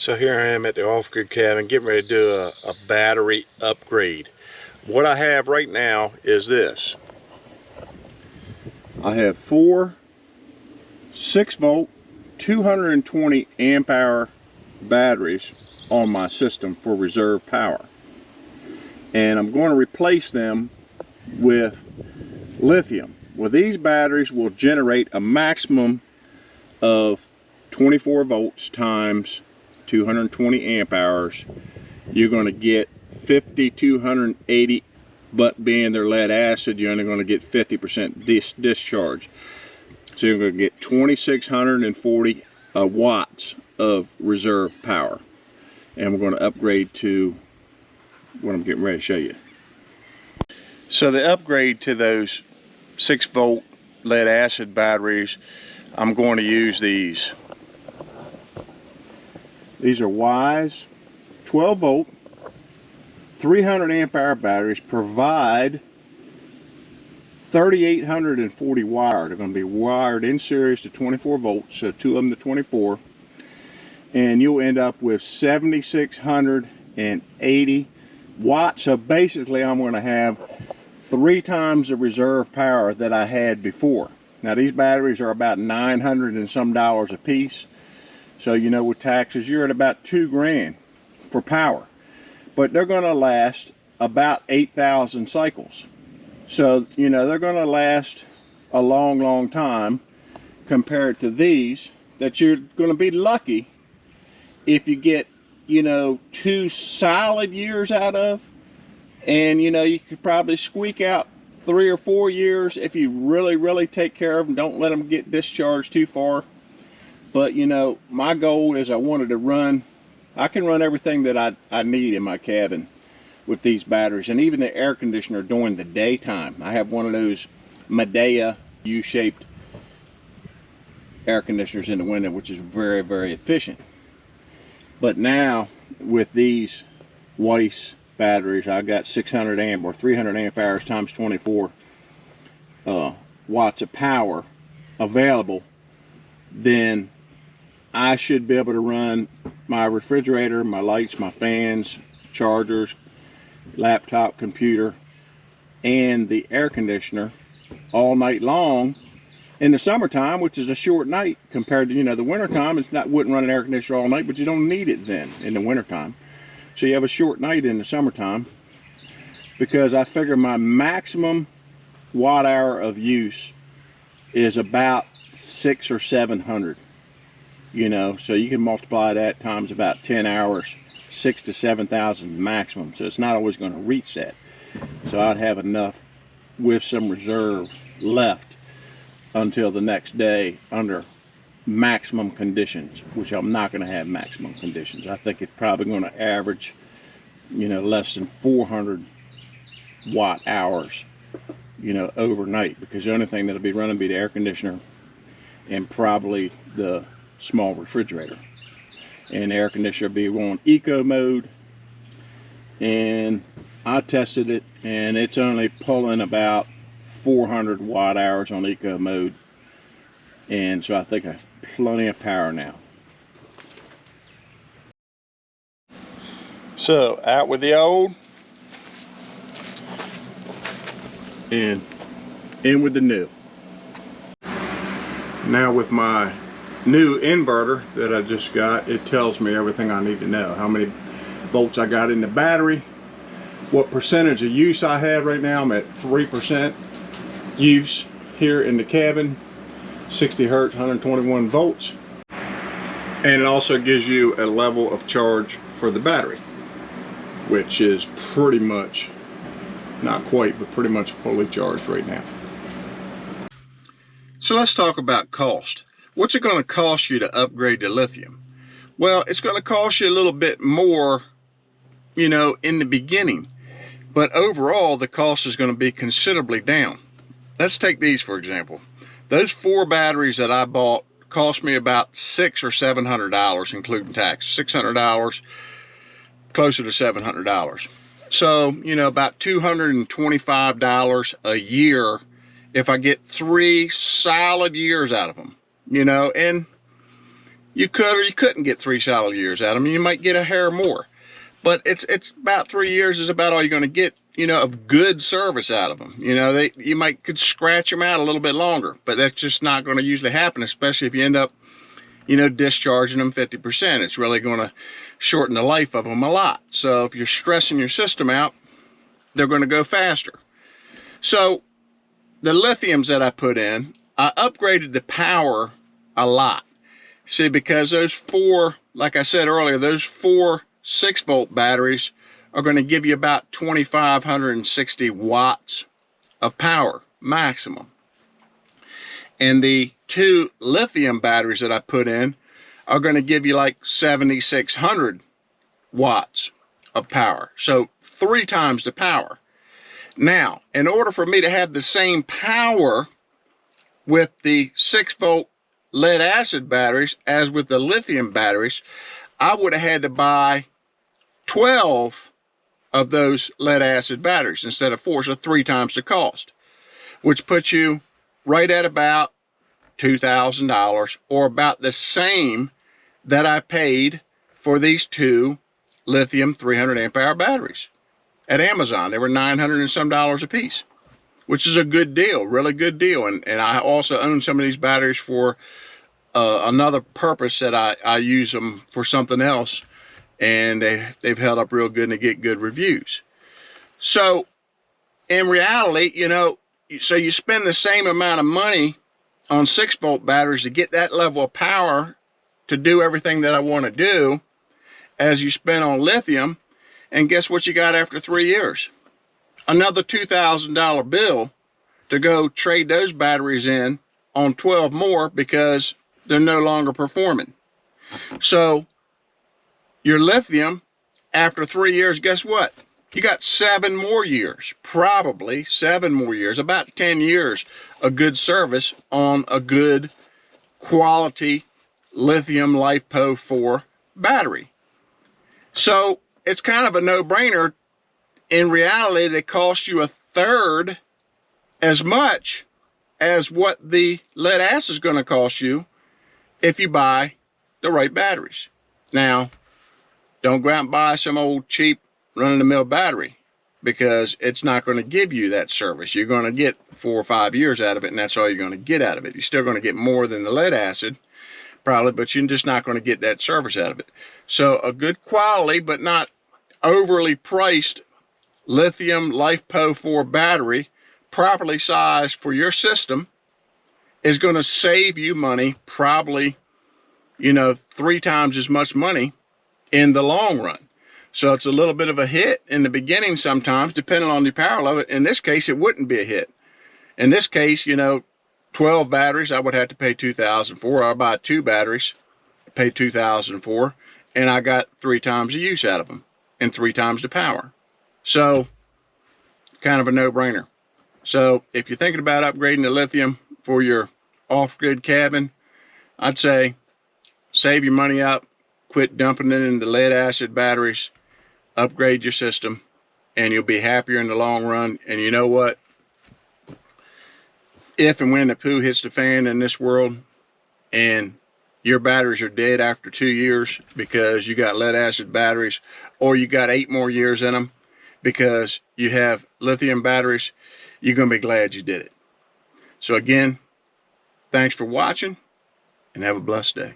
So here I am at the off-grid cabin getting ready to do a battery upgrade. What I have right now is this. I have four 6-volt 220 amp hour batteries on my system for reserve power, and I'm going to replace them with lithium. Well, these batteries will generate a maximum of 24 volts times 220 amp hours. You're going to get 5,280, but being they're lead acid, you're only going to get 50% discharge. So you're going to get 2,640 watts of reserve power. And we're going to upgrade to what I'm getting ready to show you. So the upgrade to those 6-volt lead acid batteries, I'm going to use these. These are Weize 12-volt 300 amp hour batteries. Provide 3,840 wire. They're going to be wired in series to 24 volts, so two of them to 24, and you'll end up with 7,680 watts. So basically I'm going to have 3 times the reserve power that I had before. Now these batteries are about $900 and some a piece, so you know with taxes you're at about $2 grand for power, but they're going to last about 8,000 cycles. So you know they're going to last a long time compared to these that you're going to be lucky if you get, you know, 2 solid years out of. And you know, you could probably squeak out 3 or 4 years if you really take care of them. Don't let them get discharged too far. But you know, my goal is I wanted to run, I can run everything that I need in my cabin with these batteries, and even the air conditioner during the daytime. I have one of those Medea U-shaped air conditioners in the window, which is very efficient. But now with these Weize batteries, I got 600 amp or 300 amp hours times 24 watts of power available. Then I should be able to run my refrigerator, my lights, my fans, chargers, laptop, computer, and the air conditioner all night long in the summertime, which is a short night compared to, you know, the wintertime. It's not, wouldn't run an air conditioner all night, but you don't need it then in the wintertime. So you have a short night in the summertime, because I figure my maximum watt hour of use is about 600 or 700, you know, so you can multiply that times about 10 hours, 6,000 to 7,000 maximum. So it's not always going to reach that. So I'd have enough with some reserve left until the next day under maximum conditions, which I'm not going to have maximum conditions. I think it's probably going to average, you know, less than 400 watt hours, you know, overnight, because the only thing that'll be running be the air conditioner and probably the small refrigerator. And the air conditioner will be on eco mode, and I tested it and it's only pulling about 400 watt hours on eco mode, and so I think I have plenty of power now. So out with the old and in with the new. Now with my new inverter that I just got, it tells me everything I need to know. How many volts I got in the battery, what percentage of use I have right now. I'm at 3% use here in the cabin, 60 hertz, 121 volts. And it also gives you a level of charge for the battery, which is pretty much, not quite, but pretty much fully charged right now. So let's talk about cost. What's it going to cost you to upgrade to lithium? Well, it's going to cost you a little bit more, you know, in the beginning, but overall the cost is going to be considerably down. Let's take these for example. Those 4 batteries that I bought cost me about $600 or $700, including tax. $600, closer to $700. So, you know, about $225 a year if I get 3 solid years out of them. You know, and you could or you couldn't get 3 solid years out of them. You might get a hair more, but it's about 3 years is about all you're going to get, you know, of good service out of them. You know, you could scratch them out a little bit longer, but that's just not going to usually happen, especially if you end up, you know, discharging them 50%. It's really going to shorten the life of them a lot. So if you're stressing your system out, they're going to go faster. So the lithiums that I put in, I upgraded the power a lot. See, because those 4, like I said earlier, those 4 6-volt batteries are going to give you about 2,560 watts of power maximum. And the 2 lithium batteries that I put in are going to give you like 7,600 watts of power. So 3 times the power. Now, in order for me to have the same power with the 6-volt lead acid batteries as with the lithium batteries, I would have had to buy 12 of those lead acid batteries instead of 4, so 3 times the cost, which puts you right at about $2,000, or about the same that I paid for these 2 lithium 300 amp hour batteries at Amazon. They were $900 and some a piece, which is a good deal, really good deal. And I also own some of these batteries for another purpose that I use them for something else, and they've held up real good and they get good reviews. So in reality, you know, so you spend the same amount of money on 6-volt batteries to get that level of power to do everything that I want to do as you spend on lithium. And guess what you got after 3 years? Another $2,000 bill to go trade those batteries in on 12 more because they're no longer performing. So your lithium, after 3 years, guess what? You got 7 more years, probably 7 more years, about 10 years of good service on a good quality lithium LiFePO4 battery. So it's kind of a no-brainer. In reality, they cost you 1/3 as much as what the lead acid is going to cost you if you buy the right batteries. Now, don't go out and buy some old cheap run-of-the-mill battery, because it's not going to give you that service. You're going to get 4 or 5 years out of it, and that's all you're going to get out of it. You're still going to get more than the lead acid, probably, but you're just not going to get that service out of it. So a good quality, but not overly priced lithium LiFePO4 battery, properly sized for your system, is going to save you money, probably, you know, 3 times as much money in the long run. So it's a little bit of a hit in the beginning sometimes, depending on the power level. In this case, it wouldn't be a hit. In this case, you know, 12 batteries, I would have to pay $2,000 for. I'll buy 2 batteries, pay $2,000 for, and I got 3 times the use out of them and 3 times the power. So kind of a no-brainer. So if you're thinking about upgrading to lithium for your off-grid cabin, I'd say save your money up, quit dumping it into lead acid batteries, upgrade your system, and you'll be happier in the long run. And you know what? If and when the poo hits the fan in this world and your batteries are dead after 2 years because you got lead acid batteries, or you got 8 more years in them because you have lithium batteries, you're going to be glad you did it. So again, thanks for watching, and have a blessed day.